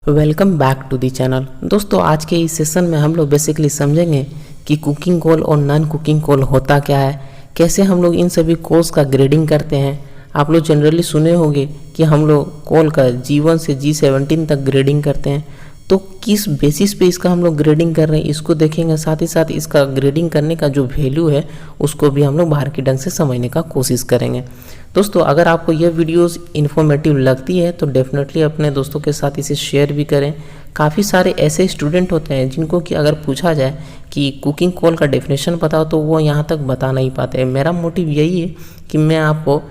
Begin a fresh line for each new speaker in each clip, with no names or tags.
Welcome back to the channel. दोस्तों आज के इस सेशन में हम लोग बेसिकली समझेंगे कि कुकिंग कोल और नॉन कुकिंग कोल होता क्या है, कैसे हम लोग इन सभी कोल्स का ग्रेडिंग करते हैं। आप लोग जनरली सुने होंगे कि हम लोग कोल का G1 से G17 तक ग्रेडिंग करते हैं, तो किस बेसिस पे इसका हम लोग ग्रेडिंग कर रहे हैं इसको देखेंगे। साथ ही साथ इसका ग्रेडिंग करने का जो वैल्यू है उसको भी हम लोग बाहर के ढंग से समझने का कोशिश करेंगे। दोस्तों अगर आपको यह वीडियोस इन्फॉर्मेटिव लगती है तो डेफिनेटली अपने दोस्तों के साथ इसे शेयर भी करें। काफ़ी सारे ऐसे स्टूडेंट होते हैं जिनको कि अगर पूछा जाए कि कुकिंग कोल का डेफिनेशन बताओ तो वो यहाँ तक बता नहीं पाते। मेरा मोटिव यही है कि मैं आपको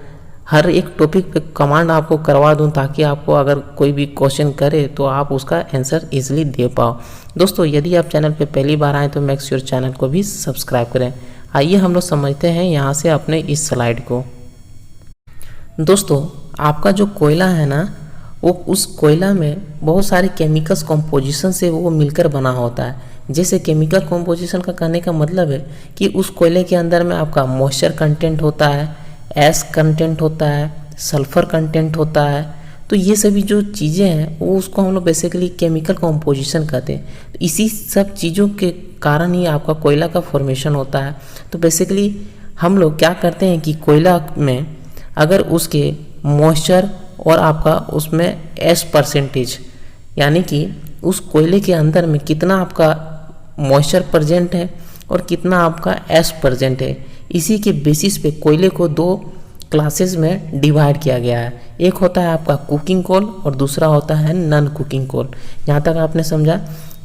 हर एक टॉपिक पे कमांड आपको करवा दूं ताकि आपको अगर कोई भी क्वेश्चन करे तो आप उसका आंसर इजीली दे पाओ। दोस्तों यदि आप चैनल पे पहली बार आए तो मेक श्योर चैनल को भी सब्सक्राइब करें। आइए हम लोग समझते हैं यहाँ से अपने इस स्लाइड को। दोस्तों आपका जो कोयला है ना, वो उस कोयला में बहुत सारे केमिकल्स कॉम्पोजिशन से वो मिलकर बना होता है। जैसे केमिकल कॉम्पोजिशन का कहने का मतलब है कि उस कोयले के अंदर में आपका मॉइस्चर कंटेंट होता है, एस कंटेंट होता है, सल्फर कंटेंट होता है। तो ये सभी जो चीज़ें हैं वो उसको हम लोग बेसिकली केमिकल कॉम्पोजिशन कहते हैं। तो इसी सब चीज़ों के कारण ही आपका कोयला का फॉर्मेशन होता है। तो बेसिकली हम लोग क्या करते हैं कि कोयला में अगर उसके मॉइस्चर और आपका उसमें एस परसेंटेज, यानी कि उस कोयले के अंदर में कितना आपका मॉइस्चर प्रेजेंट है और कितना आपका एस प्रेजेंट है, इसी के बेसिस पे कोयले को दो क्लासेस में डिवाइड किया गया है। एक होता है आपका कुकिंग कोल और दूसरा होता है नॉन कुकिंग कोल। यहाँ तक आपने समझा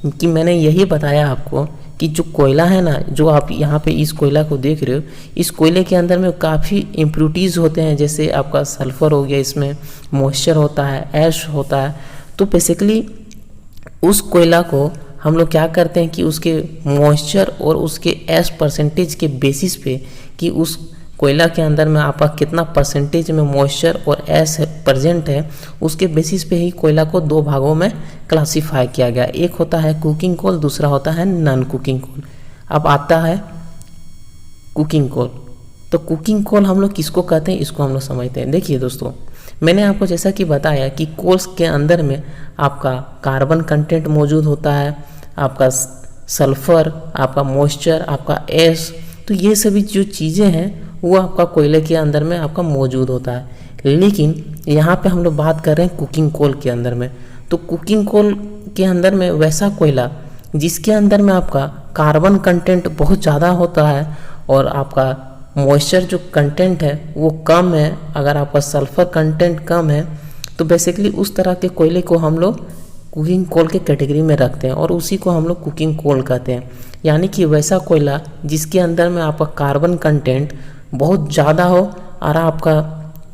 कि मैंने यही बताया आपको कि जो कोयला है ना, जो आप यहाँ पे इस कोयला को देख रहे हो, इस कोयले के अंदर में काफ़ी इम्प्यूरिटीज़ होते हैं। जैसे आपका सल्फर हो गया, इसमें मॉइस्चर होता है, ऐश होता है। तो बेसिकली उस कोयला को हम लोग क्या करते हैं कि उसके मॉइस्चर और उसके एस परसेंटेज के बेसिस पे कि उस कोयला के अंदर में आपका कितना परसेंटेज में मॉइस्चर और एस प्रेजेंट है, उसके बेसिस पे ही कोयला को दो भागों में क्लासिफाई किया गया। एक होता है कुकिंग कोल, दूसरा होता है नॉन कुकिंग कोल। अब आता है कुकिंग कोल। तो कुकिंग कोल हम लोग किसको कहते हैं इसको हम लोग समझते हैं। देखिए दोस्तों, मैंने आपको जैसा कि बताया कि कोल्स के अंदर में आपका कार्बन कंटेंट मौजूद होता है, आपका सल्फर, आपका मॉइस्चर, आपका एस। तो ये सभी जो चीज़ें हैं वो आपका कोयले के अंदर में आपका मौजूद होता है। लेकिन यहाँ पे हम लोग बात कर रहे हैं कुकिंग कोल के अंदर में। तो कुकिंग कोल के अंदर में वैसा कोयला जिसके अंदर में आपका कार्बन कंटेंट बहुत ज़्यादा होता है और आपका मॉइस्चर जो कंटेंट है वो कम है, अगर आपका सल्फर कंटेंट कम है, तो बेसिकली उस तरह के कोयले को हम लोग कुकिंग कोल के कैटेगरी में रखते हैं और उसी को हम लोग कुकिंग कोल कहते हैं। यानी कि वैसा कोयला जिसके अंदर में आपका कार्बन कंटेंट बहुत ज़्यादा हो और आपका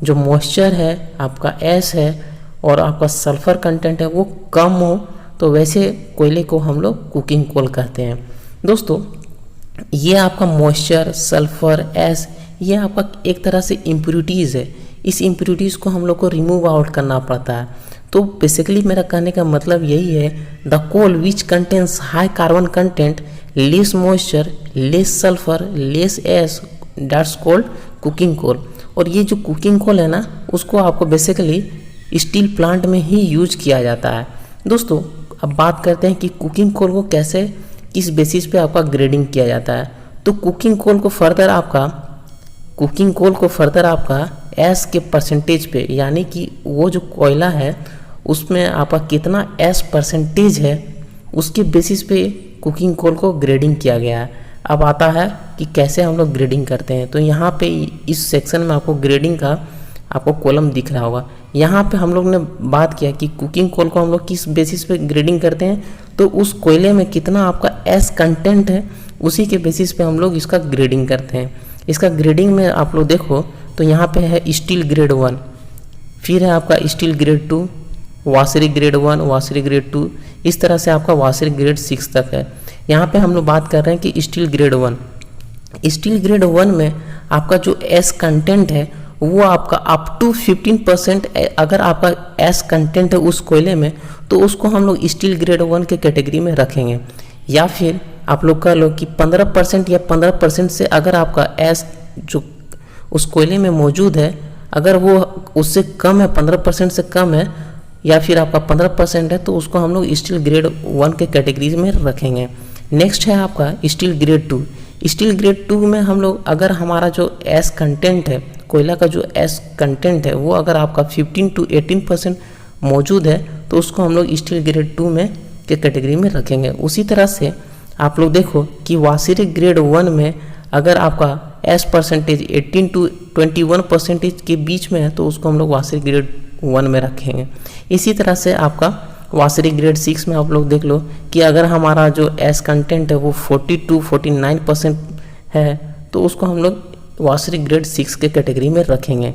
जो मॉइस्चर है, आपका एस है और आपका सल्फर कंटेंट है वो कम हो, तो वैसे कोयले को हम लोग कुकिंग कोल कहते हैं। दोस्तों ये आपका मॉइस्चर, सल्फर, एस, ये आपका एक तरह से इम्प्यूरिटीज़ है। इस इम्प्यूरिटीज़ को हम लोग को रिमूव आउट करना पड़ता है। तो बेसिकली मेरा कहने का मतलब यही है, the coal which contains high carbon content, less moisture, less sulphur, less ash, that's called coking coal. और ये जो कुकिंग कोल है ना, उसको आपको बेसिकली स्टील प्लांट में ही यूज किया जाता है। दोस्तों अब बात करते हैं कि कुकिंग कोल को कैसे, किस बेसिस पे आपका ग्रेडिंग किया जाता है। तो कुकिंग कोल को फर्दर आपका एस के परसेंटेज पे, यानी कि वो जो कोयला है उसमें आपका कितना एस परसेंटेज है, उसके बेसिस पे कुकिंग कोल को ग्रेडिंग किया गया है। अब आता है कि कैसे हम लोग ग्रेडिंग करते हैं। तो यहाँ पे इस सेक्शन में आपको ग्रेडिंग का आपको कॉलम दिख रहा होगा। यहाँ पे हम लोग ने बात किया कि कुकिंग कोल को हम लोग किस बेसिस पे ग्रेडिंग करते हैं, तो उस कोयले में कितना आपका एस कंटेंट है उसी के बेसिस पे हम लोग इसका ग्रेडिंग करते हैं। इसका ग्रेडिंग में आप लोग देखो तो यहाँ पे है स्टील ग्रेड 1, फिर है आपका steel grade 2, washery grade 1, washery grade 2, इस तरह से आपका वाशरी ग्रेड 6 तक है। यहाँ पे हम लोग बात कर रहे हैं कि स्टील ग्रेड 1, स्टील ग्रेड 1 में आपका जो एस कंटेंट है वो आपका अप टू 15%, अगर आपका एस कंटेंट है उस कोयले में तो उसको हम लोग स्टील ग्रेड 1 के कैटेगरी में रखेंगे। या फिर आप लोग कह लो कि 15% या 15% से अगर आपका एस जो उस कोयले में मौजूद है, अगर वो उससे कम है, 15% से कम है, या फिर आपका 15% है तो उसको हम लोग स्टील ग्रेड 1 के कैटेगरीज में रखेंगे। नेक्स्ट है आपका स्टील ग्रेड 2। स्टील ग्रेड 2 में हम लोग अगर हमारा जो एस कंटेंट है, कोयला का जो एस कंटेंट है वो अगर आपका 15 to 18% मौजूद है तो उसको हम लोग स्टील ग्रेड 2 में के कैटेगरी में रखेंगे। उसी तरह से आप लोग देखो कि वाशिरी ग्रेड 1 में अगर आपका एस परसेंटेज 18 to 21% के बीच में है तो उसको हम लोग वाशिरी ग्रेड 1 में रखेंगे। इसी तरह से आपका वाशिरी ग्रेड 6 में आप लोग देख लो कि अगर हमारा जो एस कंटेंट है वो 40 to 49% है तो उसको हम लोग वाशिरी ग्रेड 6 के कैटेगरी में रखेंगे।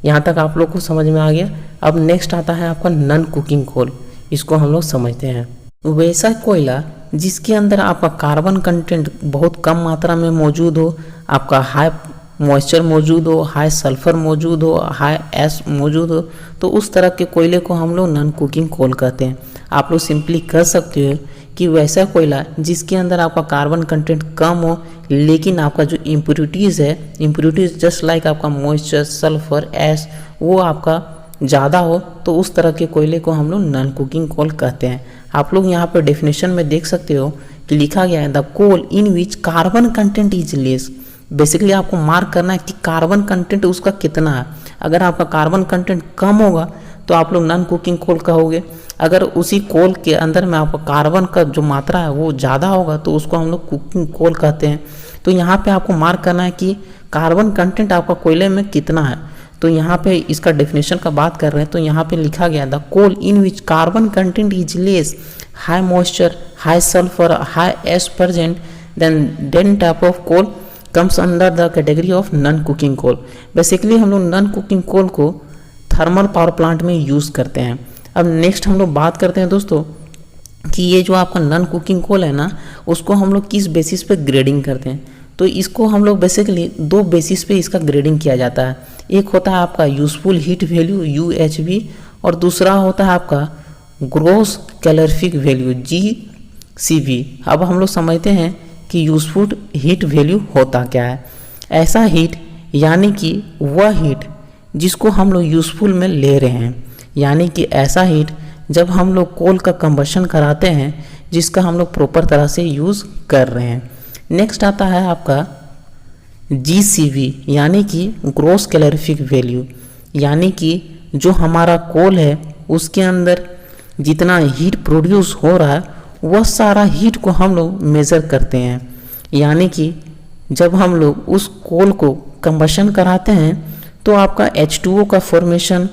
यहाँ तक आप लोग को समझ में आ गया। अब नेक्स्ट आता है आपका नॉन कुकिंग कोल। इसको हम लोग समझते हैं। वैसा कोयला जिसके अंदर आपका कार्बन कंटेंट बहुत कम मात्रा में मौजूद हो, आपका हाई मॉइस्चर मौजूद हो, हाई सल्फर मौजूद हो, हाई एस मौजूद हो, तो उस तरह के कोयले को हम लोग नॉन कुकिंग कोल कहते हैं। आप लोग सिंपली कह सकते हो कि वैसा कोयला जिसके अंदर आपका कार्बन कंटेंट कम हो लेकिन आपका जो इम्प्योरिटीज़ है, इम्प्योरिटीज़ जस्ट लाइक आपका मॉइस्चर, सल्फर, एस, वो आपका ज़्यादा हो, तो उस तरह के कोयले को हम लोग नॉन कुकिंग कोल कहते हैं। आप लोग यहाँ पर डेफिनेशन में देख सकते हो कि लिखा गया है the coal in which carbon content is less. Basically आपको मार्क करना है कि कार्बन कंटेंट उसका कितना है। अगर आपका कार्बन कंटेंट कम होगा तो आप लोग नॉन कुकिंग कोल कहोगे। अगर उसी कोल के अंदर में आपका कार्बन का जो मात्रा है वो ज़्यादा होगा तो उसको हम लोग कुकिंग कोल कहते हैं। तो यहाँ पे आपको मार्क करना है कि कार्बन कंटेंट आपका कोयले में कितना है। तो यहाँ पे इसका डेफिनेशन का बात कर रहे हैं तो यहाँ पे लिखा गया the coal in which carbon content is less, high moisture, high sulphur, high ash present, then type of coal comes under the category of non coking coal. Basically हम लोग नॉन कुकिंग कोल को thermal power plant में use करते हैं। अब next हम लोग बात करते हैं दोस्तों कि ये जो आपका नॉन कुकिंग कोल है ना, उसको हम लोग किस बेसिस पे ग्रेडिंग करते हैं। तो इसको हम लोग बेसिकली दो बेसिस पे इसका ग्रेडिंग किया जाता है। एक होता है आपका यूजफुल हीट वैल्यू UHV और दूसरा होता है आपका ग्रॉस कैलोरीफिक वैल्यू GCV। अब हम लोग समझते हैं कि यूजफुल हीट वैल्यू होता क्या है। ऐसा हीट यानी कि वह हीट जिसको हम लोग यूजफुल में ले रहे हैं, यानी कि ऐसा हीट जब हम लोग कोल का कंबशन कराते हैं जिसका हम लोग प्रॉपर तरह से यूज़ कर रहे हैं। नेक्स्ट आता है आपका GCV यानी कि ग्रॉस कैलोरीफिक वैल्यू, यानी कि जो हमारा कोल है उसके अंदर जितना हीट प्रोड्यूस हो रहा है वह सारा हीट को हम लोग मेज़र करते हैं। यानी कि जब हम लोग उस कोल को कंबशन कराते हैं तो आपका H2O का फॉर्मेशन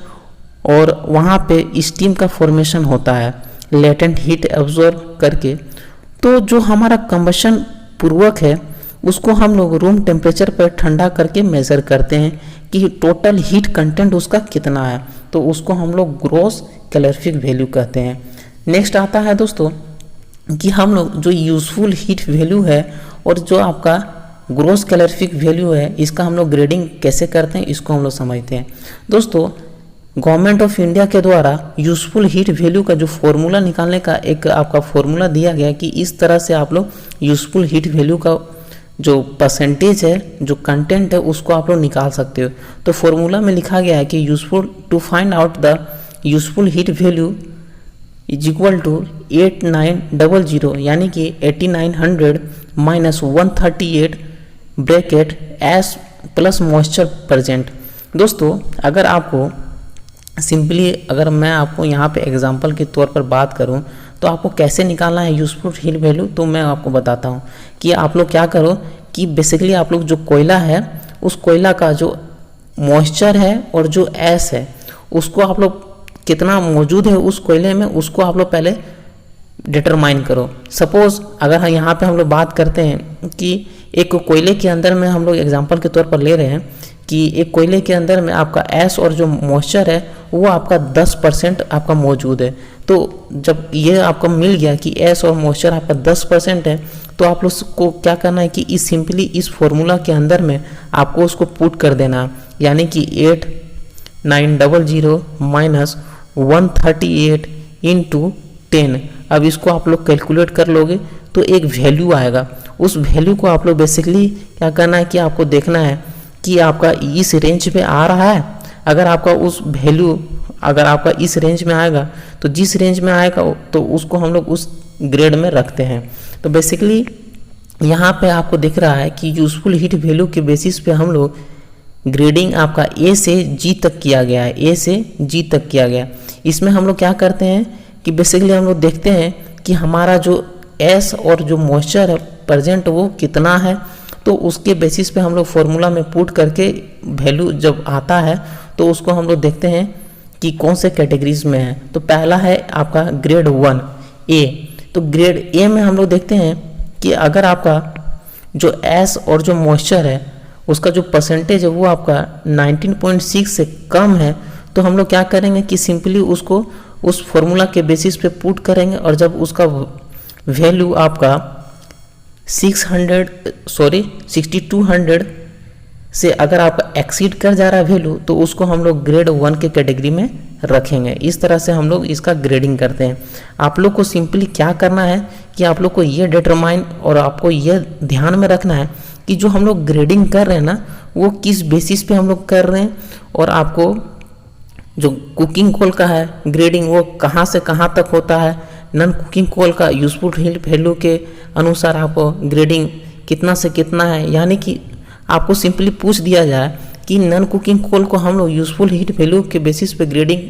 और वहाँ पे स्टीम का फॉर्मेशन होता है लेटेंट हीट एब्जॉर्ब करके। तो जो हमारा कंबशन पूर्वक है उसको हम लोग रूम टेम्परेचर पर ठंडा करके मेज़र करते हैं कि टोटल हीट कंटेंट उसका कितना है, तो उसको हम लोग ग्रॉस कैलोरीफिक वैल्यू कहते हैं। नेक्स्ट आता है दोस्तों कि हम लोग जो यूजफुल हीट वैल्यू है और जो आपका ग्रॉस कैलोरीफिक वैल्यू है इसका हम लोग ग्रेडिंग कैसे करते हैं इसको हम लोग समझते हैं। दोस्तों गवर्नमेंट ऑफ इंडिया के द्वारा यूजफुल हीट वैल्यू का जो फॉर्मूला निकालने का एक आपका फॉर्मूला दिया गया कि इस तरह से आप लोग यूजफुल हीट वैल्यू का जो परसेंटेज है, जो कंटेंट है, उसको आप लोग निकाल सकते हो। तो फॉर्मूला में लिखा गया है कि useful to find out the useful heat value is equal to 8900 यानी कि 8900 minus 138 bracket ash plus moisture present. दोस्तों अगर आपको सिंपली अगर मैं आपको यहाँ पे एग्जांपल के तौर पर बात करूँ तो आपको कैसे निकालना है यूजफुल हीट वैल्यू, तो मैं आपको बताता हूँ कि आप लोग क्या करो कि बेसिकली आप लोग जो कोयला है उस कोयला का जो मॉइस्चर है और जो एस है उसको आप लोग कितना मौजूद है उस कोयले में उसको आप लोग पहले डिटरमाइन करो। सपोज अगर यहाँ पे हम लोग बात करते हैं कि एक कोयले के अंदर में हम लोग एग्जांपल के तौर पर ले रहे हैं कि एक कोयले के अंदर में आपका एस और जो मॉइस्चर है वो आपका 10% आपका मौजूद है। तो जब ये आपको मिल गया कि एस और मॉइस्चर आपका 10% है तो आप लोग को क्या करना है कि इस सिंपली इस फॉर्मूला के अंदर में आपको उसको पुट कर देना है, यानी कि 8900 माइनस 138 इंटू 10। अब इसको आप लोग कैलकुलेट कर लोगे तो एक वैल्यू आएगा। उस वैल्यू को आप लोग बेसिकली क्या करना है कि आपको देखना है कि आपका इस रेंज पे आ रहा है। अगर आपका उस वैल्यू अगर आपका इस रेंज में आएगा तो जिस रेंज में आएगा तो उसको हम लोग उस ग्रेड में रखते हैं। तो बेसिकली यहाँ पे आपको दिख रहा है कि यूजफुल हीट वैल्यू के बेसिस पे हम लोग ग्रेडिंग आपका ए से जी तक किया गया है, ए से जी तक किया गया। इसमें हम लोग क्या करते हैं कि बेसिकली हम लोग देखते हैं कि हमारा जो एस और जो मॉइस्चर है प्रेजेंट वो कितना है, तो उसके बेसिस पे हम लोग फॉर्मूला में पुट करके वैल्यू जब आता है तो उसको हम लोग देखते हैं कि कौन से कैटेगरीज में है। तो पहला है आपका ग्रेड 1 ए। तो ग्रेड ए में हम लोग देखते हैं कि अगर आपका जो एस और जो मॉइस्चर है उसका जो परसेंटेज है वो आपका 19.6 से कम है, तो हम लोग क्या करेंगे कि सिंपली उसको उस फॉर्मूला के बेसिस पे पुट करेंगे और जब उसका वैल्यू आपका 6200 से अगर आप एक्सीड कर जा रहा है वैल्यू तो उसको हम लोग ग्रेड 1 के कैटेगरी में रखेंगे। इस तरह से हम लोग इसका ग्रेडिंग करते हैं। आप लोग को सिंपली क्या करना है कि आप लोग को ये डिटरमाइन और आपको ये ध्यान में रखना है कि जो हम लोग ग्रेडिंग कर रहे हैं ना वो किस बेसिस पे हम लोग कर रहे हैं, और आपको जो कुकिंग कोल का है ग्रेडिंग वो कहाँ से कहाँ तक होता है, नॉन कुकिंग कोल का यूजफुल हीट वैल्यू के अनुसार आपको ग्रेडिंग कितना से कितना है। यानी कि आपको सिंपली पूछ दिया जाए कि नॉन कुकिंग कोल को हम लोग यूजफुल हीट वैल्यू के बेसिस पे ग्रेडिंग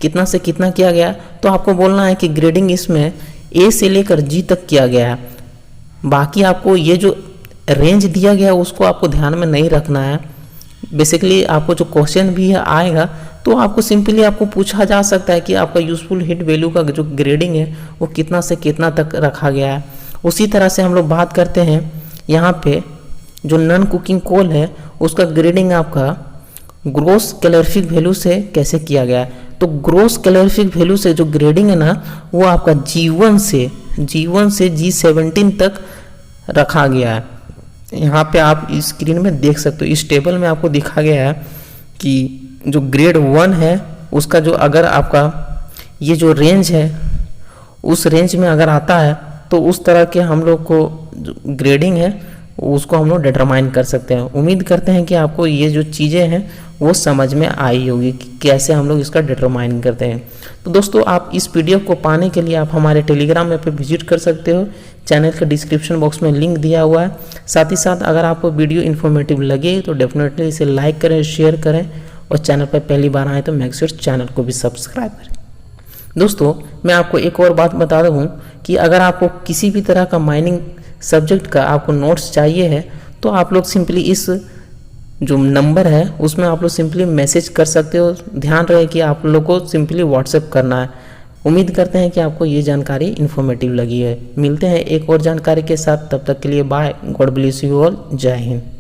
कितना से कितना किया गया, तो आपको बोलना है कि ग्रेडिंग इसमें ए से लेकर जी तक किया गया है। बाकी आपको ये जो रेंज दिया गया है उसको आपको ध्यान में नहीं रखना है। बेसिकली आपको जो क्वेश्चन भी आएगा तो आपको सिंपली आपको पूछा जा सकता है कि आपका यूजफुल हीट वैल्यू का जो ग्रेडिंग है वो कितना से कितना तक रखा गया है। उसी तरह से हम लोग बात करते हैं यहाँ पे जो नॉन कुकिंग कोल है उसका ग्रेडिंग आपका ग्रोस कैलोरीफिक वैल्यू से कैसे किया गया है। तो ग्रोस कैलोरीफिक वैल्यू से जो ग्रेडिंग है ना वो आपका G1 से G17 तक रखा गया है। यहाँ पे आप स्क्रीन में देख सकते हो, इस टेबल में आपको दिखा गया है कि जो ग्रेड 1 है उसका जो अगर आपका ये जो रेंज है उस रेंज में अगर आता है तो उस तरह के हम लोग को जो ग्रेडिंग है उसको हम लोग डिटरमाइन कर सकते हैं। उम्मीद करते हैं कि आपको ये जो चीज़ें हैं वो समझ में आई होगी कि कैसे हम लोग इसका डिटरमाइन करते हैं। तो दोस्तों आप इस पीडीएफ को पाने के लिए आप हमारे टेलीग्राम ऐप पे विजिट कर सकते हो। चैनल के डिस्क्रिप्शन बॉक्स में लिंक दिया हुआ है। साथ ही साथ अगर आपको वीडियो इन्फॉर्मेटिव लगे तो डेफिनेटली इसे लाइक करें, शेयर करें और चैनल पर पहली बार आए तो मेक श्योर चैनल को भी सब्सक्राइब करें। दोस्तों मैं आपको एक और बात बता दूँ कि अगर आपको किसी भी तरह का माइनिंग सब्जेक्ट का आपको नोट्स चाहिए है तो आप लोग सिंपली इस जो नंबर है उसमें आप लोग सिंपली मैसेज कर सकते हो। ध्यान रहे कि आप लोग को सिंपली व्हाट्सएप करना है। उम्मीद करते हैं कि आपको ये जानकारी इन्फॉर्मेटिव लगी है। मिलते हैं एक और जानकारी के साथ, तब तक के लिए bye. God bless you all. Jai Hind.